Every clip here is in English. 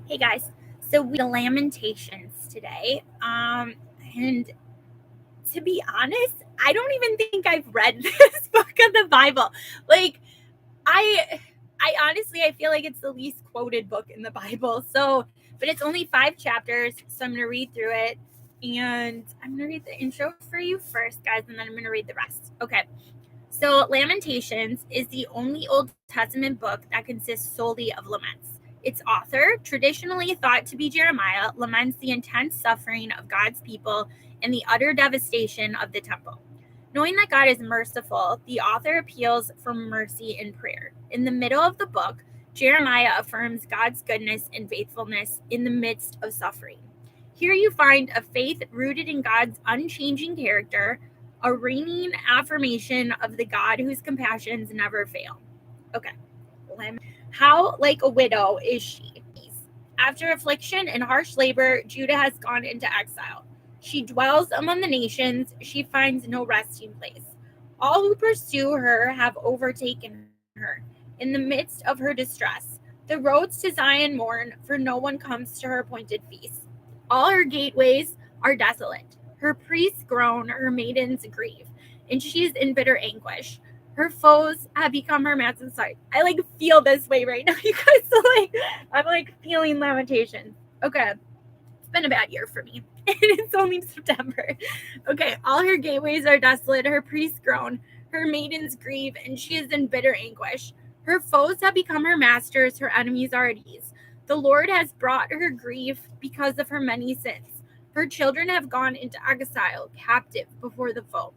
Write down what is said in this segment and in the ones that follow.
Hey guys, so we the Lamentations today. And to be honest, I don't even think I've read this book of the Bible. Like, I, I honestly I feel like it's the least quoted book in the Bible. So, but it's only 5 chapters, so I'm gonna read through it, and I'm gonna read the intro for you first, guys, and then I'm gonna read the rest. Okay. So, Lamentations is the only Old Testament book that consists solely of laments. Its author, traditionally thought to be Jeremiah, laments the intense suffering of God's people and the utter devastation of the temple. Knowing that God is merciful, the author appeals for mercy in prayer. In the middle of the book, Jeremiah affirms God's goodness and faithfulness in the midst of suffering. Here you find a faith rooted in God's unchanging character, a ringing affirmation of the God whose compassions never fail. Okay. How like a widow is she? After affliction and harsh labor, Judah has gone into exile. She dwells among the nations, she finds no resting place. All who pursue her have overtaken her in the midst of her distress. The roads to Zion mourn, for no one comes to her appointed feast. All her gateways are desolate. Her priests groan, her maidens grieve, and she is in bitter anguish. Her foes have become her mats. Sorry, I like feel this way right now, you guys. So like, I'm like feeling Lamentations. Okay, it's been a bad year for me. It's only September. Okay, all her gateways are desolate. Her priests groan, her maidens grieve, and she is in bitter anguish. Her foes have become her masters. Her enemies are at ease. The Lord has brought her grief because of her many sins. Her children have gone into exile, captive before the foe.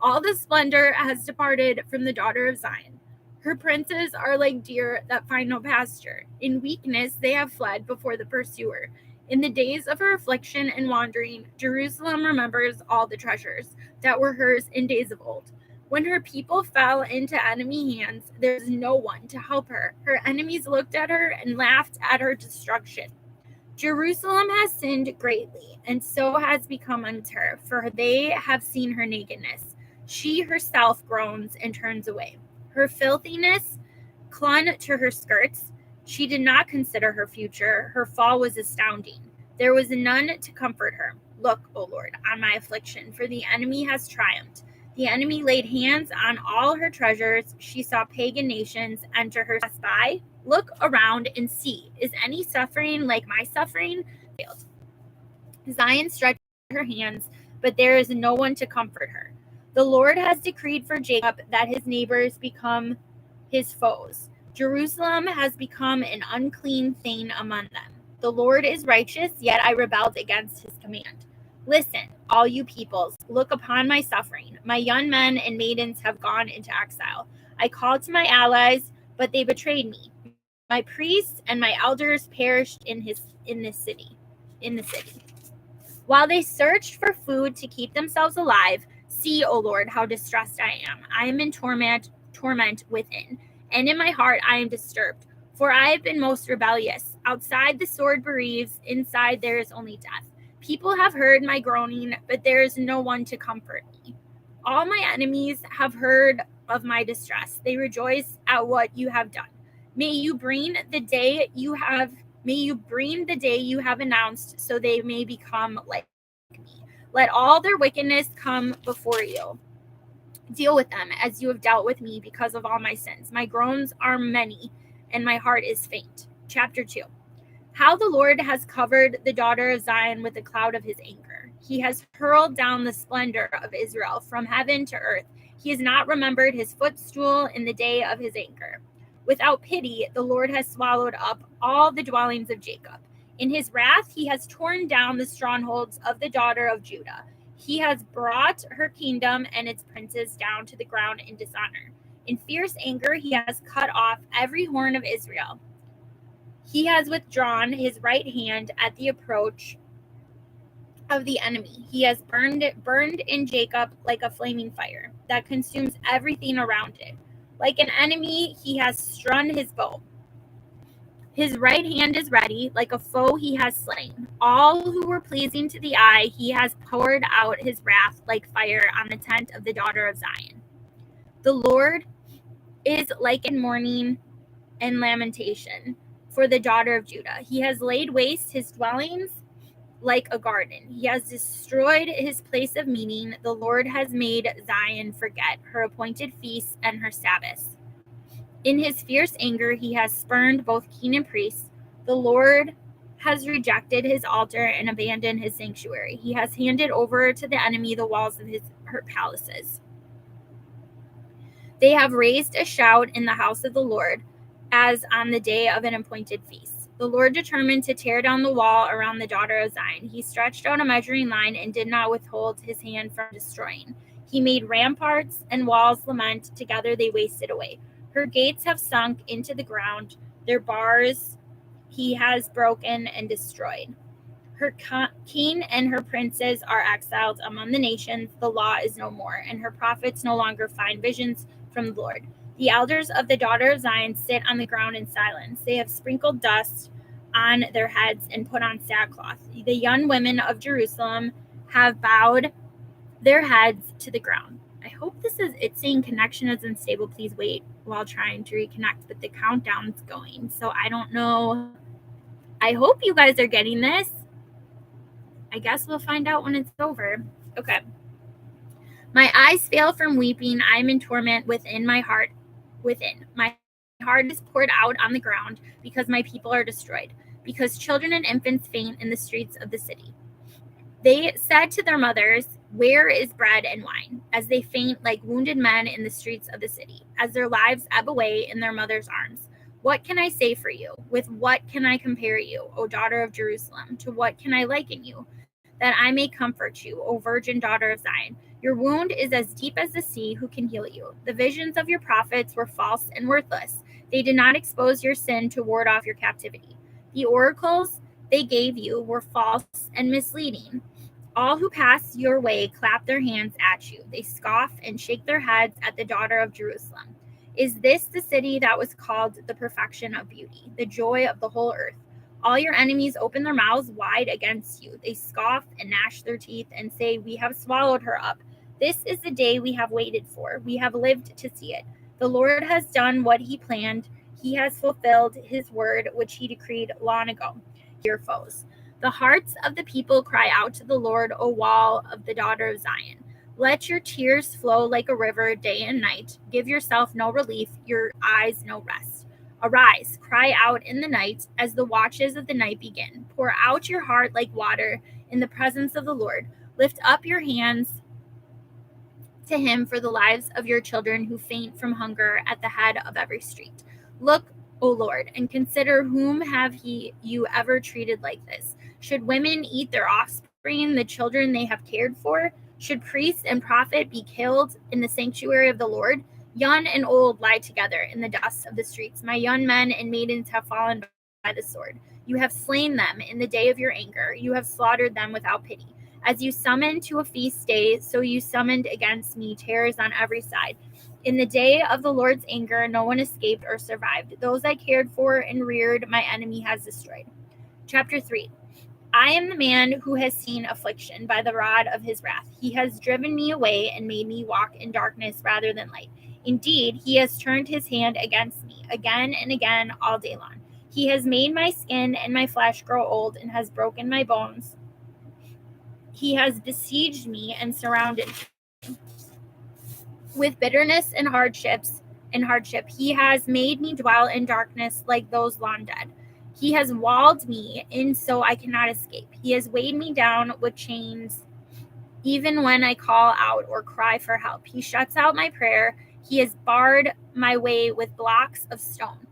All the splendor has departed from the daughter of Zion. Her princes are like deer that find no pasture. In weakness they have fled before the pursuer. In the days of her affliction and wandering, Jerusalem remembers all the treasures that were hers in days of old. When her people fell into enemy hands, there was no one to help her. Her enemies looked at her and laughed at her destruction. Jerusalem has sinned greatly, and so has become unto her, for they have seen her nakedness. She herself groans and turns away. Her filthiness clung to her skirts. She did not consider her future. Her fall was astounding. There was none to comfort her. Look, O Lord, on my affliction, for the enemy has triumphed. The enemy laid hands on all her treasures. She saw pagan nations enter her spy. Look around and see. Is any suffering like my suffering? Zion stretched her hands, but there is no one to comfort her. The Lord has decreed for Jacob that his neighbors become his foes. Jerusalem has become an unclean thing among them. The Lord is righteous, yet I rebelled against his command. Listen, all you peoples, look upon my suffering. My young men and maidens have gone into exile. I called to my allies, but they betrayed me. My priests and my elders perished in the city. While they searched for food to keep themselves alive, see, O Lord, how distressed I am. I am in torment within, and in my heart I am disturbed, for I have been most rebellious. Outside the sword bereaves, inside there is only death. People have heard my groaning, but there is no one to comfort me. All my enemies have heard of my distress. They rejoice at what you have done. May you bring the day you have announced, so they may become like me. Let all their wickedness come before you. Deal with them as you have dealt with me because of all my sins. My groans are many, and my heart is faint. Chapter 2. How the Lord has covered the daughter of Zion with the cloud of his anger. He has hurled down the splendor of Israel from heaven to earth. He has not remembered his footstool in the day of his anger. Without pity, the Lord has swallowed up all the dwellings of Jacob. In his wrath, he has torn down the strongholds of the daughter of Judah. He has brought her kingdom and its princes down to the ground in dishonor. In fierce anger, he has cut off every horn of Israel. He has withdrawn his right hand at the approach of the enemy. He has burned in Jacob like a flaming fire that consumes everything around it. Like an enemy, he has strung his bow. His right hand is ready, like a foe he has slain. All who were pleasing to the eye, he has poured out his wrath like fire on the tent of the daughter of Zion. The Lord is like in mourning and lamentation, for the daughter of Judah. He has laid waste his dwellings like a garden. He has destroyed his place of meeting. The Lord has made Zion forget her appointed feasts and her Sabbaths. In his fierce anger, he has spurned both king and priest. The Lord has rejected his altar and abandoned his sanctuary. He has handed over to the enemy the walls of her palaces. They have raised a shout in the house of the Lord, as on the day of an appointed feast. The Lord determined to tear down the wall around the daughter of Zion. He stretched out a measuring line and did not withhold his hand from destroying. He made ramparts and walls lament. Together they wasted away. Her gates have sunk into the ground. Their bars he has broken and destroyed. Her king and her princes are exiled among the nations. The law is no more, and her prophets no longer find visions from the Lord. The elders of the daughter of Zion sit on the ground in silence. They have sprinkled dust on their heads and put on sackcloth. The young women of Jerusalem have bowed their heads to the ground. I hope it's saying connection is unstable. Please wait while trying to reconnect, but the countdown's going. So I don't know. I hope you guys are getting this. I guess we'll find out when it's over. Okay. My eyes fail from weeping. I am in torment within my heart. My heart is poured out on the ground because my people are destroyed, because children and infants faint in the streets of the city. They said to their mothers, "Where is bread and wine?" as they faint like wounded men in the streets of the city, as their lives ebb away in their mother's arms. What can I say for you? With what can I compare you, O daughter of Jerusalem? To what can I liken you, that I may comfort you, O virgin daughter of Zion? Your wound is as deep as the sea. Who can heal you? The visions of your prophets were false and worthless. They did not expose your sin to ward off your captivity. The oracles they gave you were false and misleading. All who pass your way clap their hands at you. They scoff and shake their heads at the daughter of Jerusalem. Is this the city that was called the perfection of beauty, the joy of the whole earth? All your enemies open their mouths wide against you. They scoff and gnash their teeth and say, "We have swallowed her up." This is the day we have waited for. We have lived to see it. The Lord has done what he planned. He has fulfilled his word, which he decreed long ago. Your foes. The hearts of the people cry out to the Lord, O wall of the daughter of Zion. Let your tears flow like a river day and night. Give yourself no relief, your eyes no rest. Arise, cry out in the night as the watches of the night begin. Pour out your heart like water in the presence of the Lord. Lift up your hands to him for the lives of your children who faint from hunger at the head of every street. Look, O Lord, and consider whom have you ever treated like this? Should women eat their offspring, the children they have cared for? Should priest and prophet be killed in the sanctuary of the Lord? Young and old lie together in the dust of the streets. My young men and maidens have fallen by the sword. You have slain them in the day of your anger. You have slaughtered them without pity. As you summoned to a feast day, so you summoned against me terrors on every side. In the day of the Lord's anger, no one escaped or survived. Those I cared for and reared, my enemy has destroyed. Chapter 3. I am the man who has seen affliction by the rod of his wrath. He has driven me away and made me walk in darkness rather than light. Indeed, he has turned his hand against me again and again all day long. He has made my skin and my flesh grow old and has broken my bones. He has besieged me and surrounded me with bitterness and hardship. He has made me dwell in darkness like those long dead. He has walled me in so I cannot escape. He has weighed me down with chains even when I call out or cry for help. He shuts out my prayer. He has barred my way with blocks of stone.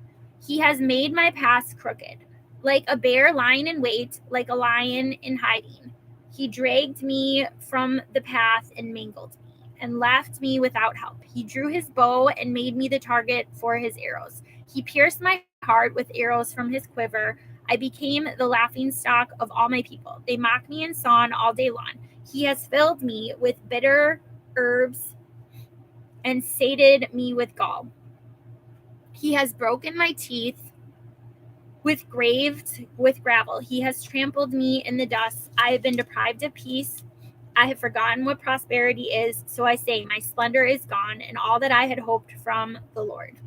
He has made my paths crooked. Like a bear lying in wait, like a lion in hiding. He dragged me from the path and mangled me and left me without help. He drew his bow and made me the target for his arrows. He pierced my heart with arrows from his quiver. I became the laughingstock of all my people. They mock me and sawn all day long. He has filled me with bitter herbs and sated me with gall. He has broken my teeth with gravel. He has trampled me in the dust. I have been deprived of peace. I have forgotten what prosperity is. So I say, my splendor is gone, and all that I had hoped from the Lord.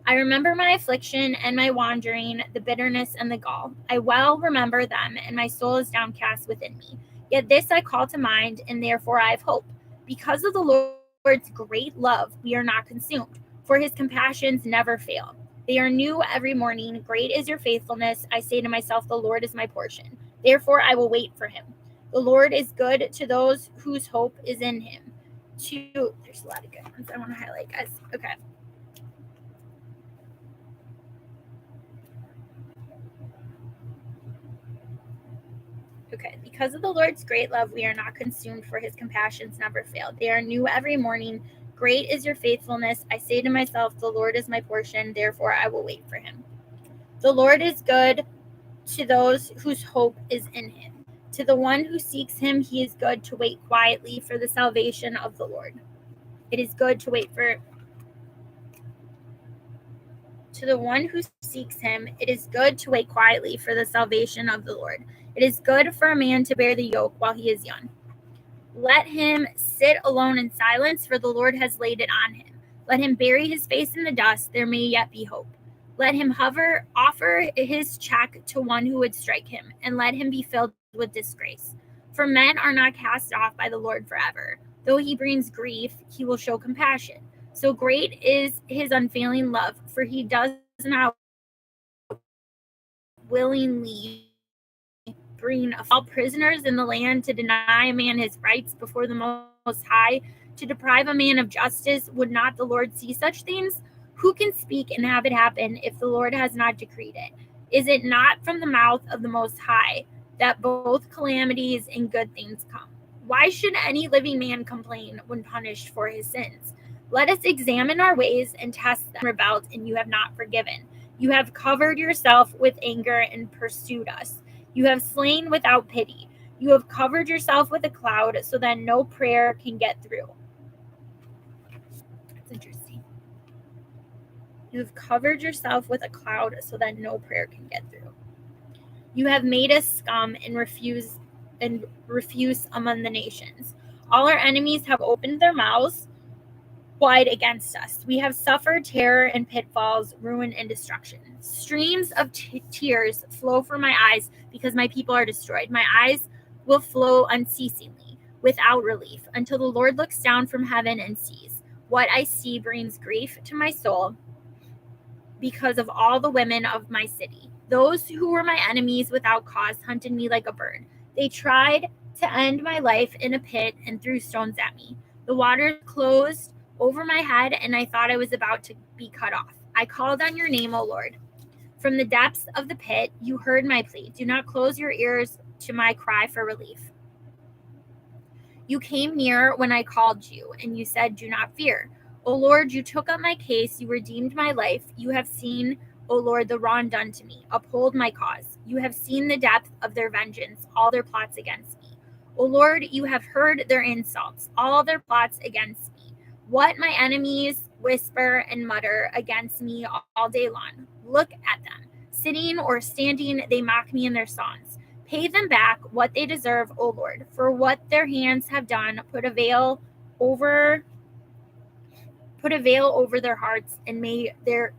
I remember my affliction and my wandering, the bitterness and the gall. I well remember them, and my soul is downcast within me. Yet this I call to mind, and therefore I have hope. Because of the Lord's great love, we are not consumed, for his compassions never fail. They are new every morning. Great is your faithfulness. I say to myself, the Lord is my portion. Therefore I will wait for him. The Lord is good to those whose hope is in him. There's a lot of good ones I want to highlight, guys. Okay. Okay, because of the Lord's great love, we are not consumed, for his compassions never fail. They are new every morning. Great is your faithfulness. I say to myself, the Lord is my portion, therefore I will wait for him. The Lord is good to those whose hope is in him. To the one who seeks him, he is good to wait quietly for the salvation of the Lord. It is good to wait for To the one who seeks him, it is good to wait quietly for the salvation of the Lord. It is good for a man to bear the yoke while he is young. Let him sit alone in silence, for the Lord has laid it on him. Let him bury his face in the dust, there may yet be hope. Let him offer his check to one who would strike him, and let him be filled with disgrace. For men are not cast off by the Lord forever. Though he brings grief, he will show compassion. So great is his unfailing love, for he does not willingly bring all prisoners in the land to deny a man his rights before the Most High, to deprive a man of justice. Would not the Lord see such things? Who can speak and have it happen if the Lord has not decreed it? Is it not from the mouth of the Most High that both calamities and good things come? Why should any living man complain when punished for his sins? Let us examine our ways and test them. Rebelled, and you have not forgiven. You have covered yourself with anger and pursued us. You have slain without pity. You have covered yourself with a cloud so that no prayer can get through. That's interesting. You have covered yourself with a cloud so that no prayer can get through. You have made us scum and refuse among the nations. All our enemies have opened their mouths wide against us. We have suffered terror and pitfalls, ruin and destruction. Streams of tears flow from my eyes because my people are destroyed. My eyes will flow unceasingly without relief until the Lord looks down from heaven and sees. What I see brings grief to my soul because of all the women of my city. Those who were my enemies without cause hunted me like a bird. They tried to end my life in a pit and threw stones at me. The waters closed over my head, and I thought I was about to be cut off. I called on your name, O Lord. From the depths of the pit, you heard my plea. Do not close your ears to my cry for relief. You came near when I called you, and you said, do not fear. O Lord, you took up my case. You redeemed my life. You have seen, O Lord, the wrong done to me. Uphold my cause. You have seen the depth of their vengeance, all their plots against me. O Lord, you have heard their insults, all their plots against me. What my enemies whisper and mutter against me all day long. Look at them. Sitting or standing, they mock me in their songs. Pay them back what they deserve, O Lord, for what their hands have done. Put a veil over their hearts, and may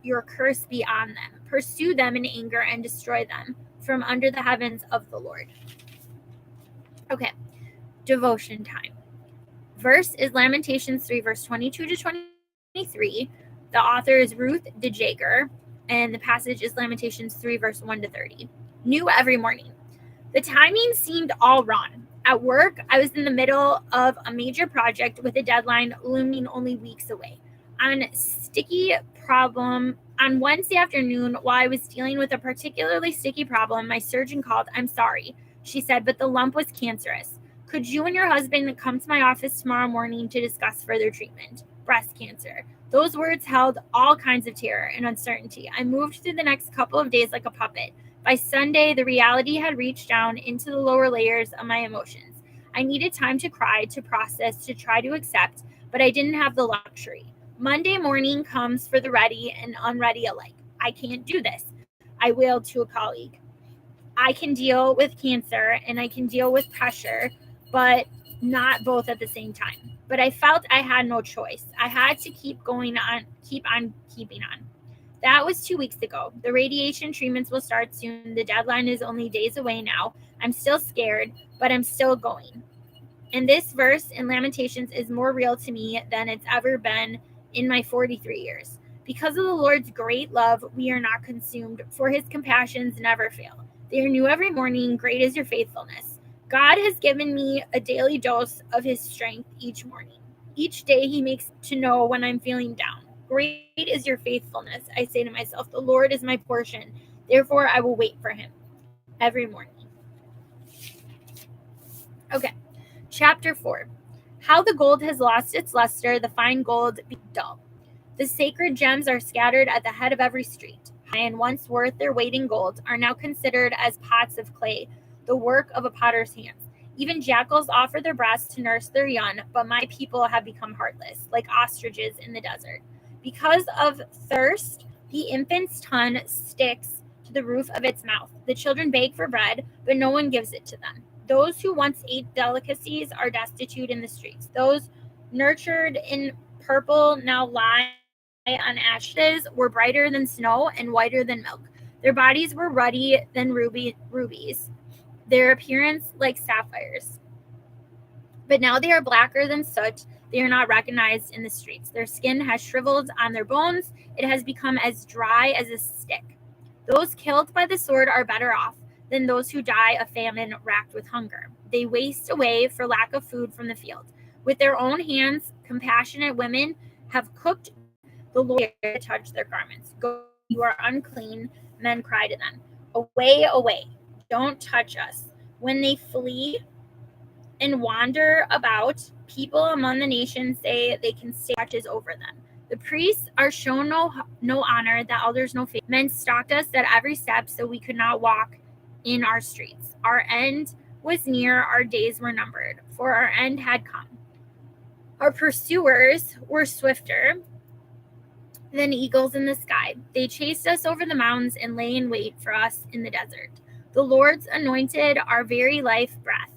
your curse be on them. Pursue them in anger and destroy them from under the heavens of the Lord. Okay, devotion time. Verse is Lamentations 3, verse 22 to 23. The author is Ruth DeJager, and the passage is Lamentations 3, verse 1 to 30. New every morning. The timing seemed all wrong. At work, I was in the middle of a major project with a deadline looming only weeks away. On Wednesday afternoon, while I was dealing with a particularly sticky problem, my surgeon called. I'm sorry, she said, but the lump was cancerous. Could you and your husband come to my office tomorrow morning to discuss further treatment? Breast cancer. Those words held all kinds of terror and uncertainty. I moved through the next couple of days like a puppet. By Sunday, the reality had reached down into the lower layers of my emotions. I needed time to cry, to process, to try to accept, but I didn't have the luxury. Monday morning comes for the ready and unready alike. I can't do this, I wailed to a colleague. I can deal with cancer and I can deal with pressure, but not both at the same time. But I felt I had no choice. I had to keep on keeping on. That was 2 weeks ago. The radiation treatments will start soon. The deadline is only days away now. I'm still scared, but I'm still going. And this verse in Lamentations is more real to me than it's ever been in my 43 years. Because of the Lord's great love, we are not consumed, for his compassions never fail. They are new every morning. Great is your faithfulness. God has given me a daily dose of his strength each morning. Each day he makes to know when I'm feeling down. Great is your faithfulness. I say to myself, the Lord is my portion. Therefore, I will wait for him every morning. Okay. Chapter 4. How the gold has lost its luster, the fine gold be dull. The sacred gems are scattered at the head of every street, and once worth their weight in gold, are now considered as pots of clay, the work of a potter's hands. Even jackals offer their breasts to nurse their young, but my people have become heartless, like ostriches in the desert. Because of thirst, the infant's tongue sticks to the roof of its mouth. The children beg for bread, but no one gives it to them. Those who once ate delicacies are destitute in the streets. Those nurtured in purple now lie on ashes, were brighter than snow and whiter than milk. Their bodies were ruddy than rubies, their appearance like sapphires. But now they are blacker than soot. They are not recognized in the streets. Their skin has shriveled on their bones. It has become as dry as a stick. Those killed by the sword are better off than those who die of famine racked with hunger. They waste away for lack of food from the field. With their own hands, compassionate women have cooked the Lord to touch their garments. Go, you are unclean, men cry to them. Away, away, don't touch us. When they flee and wander about, people among the nations say they can stay watches over them. The priests are shown no honor, the elders no favor. Men stalked us at every step so we could not walk in our streets. Our end was near, our days were numbered, for our end had come. Our pursuers were swifter than eagles in the sky. They chased us over the mountains and lay in wait for us in the desert. The Lord's anointed, our very life breath,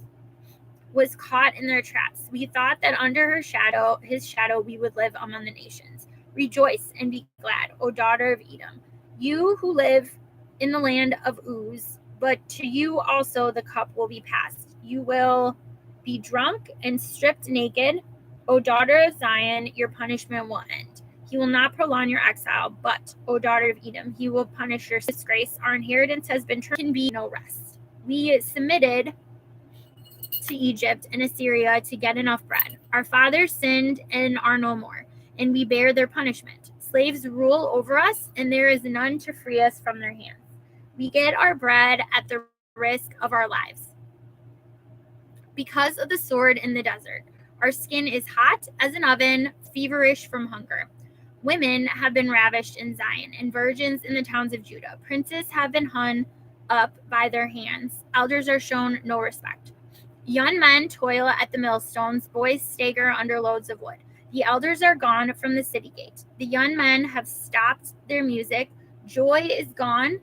was caught in their traps. We thought that under his shadow, we would live among the nations. Rejoice and be glad, O daughter of Edom, you who live in the land of Uz, but to you also the cup will be passed. You will be drunk and stripped naked. O daughter of Zion, your punishment will end. He will not prolong your exile, but, O daughter of Edom, he will punish your disgrace. Our inheritance has been turned, can be no rest. We submitted to Egypt and Assyria to get enough bread. Our fathers sinned and are no more, and we bear their punishment. Slaves rule over us, and there is none to free us from their hands. We get our bread at the risk of our lives. Because of the sword in the desert, our skin is hot as an oven, feverish from hunger. Women have been ravished in Zion, and virgins in the towns of Judah. Princes have been hung up by their hands. Elders are shown no respect. Young men toil at the millstones. Boys stagger under loads of wood. The elders are gone from the city gate. The young men have stopped their music. Joy is gone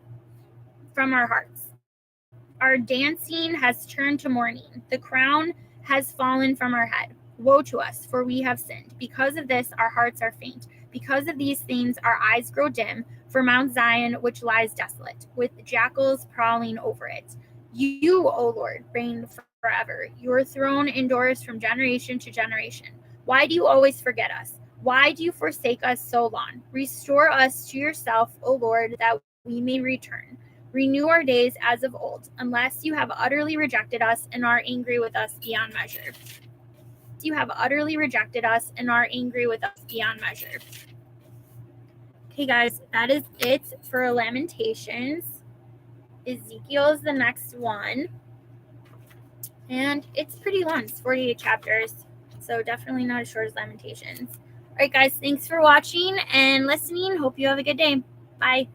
from our hearts. Our dancing has turned to mourning. The crown has fallen from our head. Woe to us, for we have sinned. Because of this, our hearts are faint. Because of these things, our eyes grow dim. For Mount Zion, which lies desolate, with jackals prowling over it. You, O Lord, reign forever. Your throne endures from generation to generation. Why do you always forget us? Why do you forsake us so long? Restore us to yourself, O Lord, that we may return. Renew our days as of old, unless you have utterly rejected us and are angry with us beyond measure. You have utterly rejected us and are angry with us beyond measure. Okay, guys, that is it for Lamentations. Ezekiel is the next one. And it's pretty long. It's 48 chapters. So definitely not as short as Lamentations. All right, guys, thanks for watching and listening. Hope you have a good day. Bye.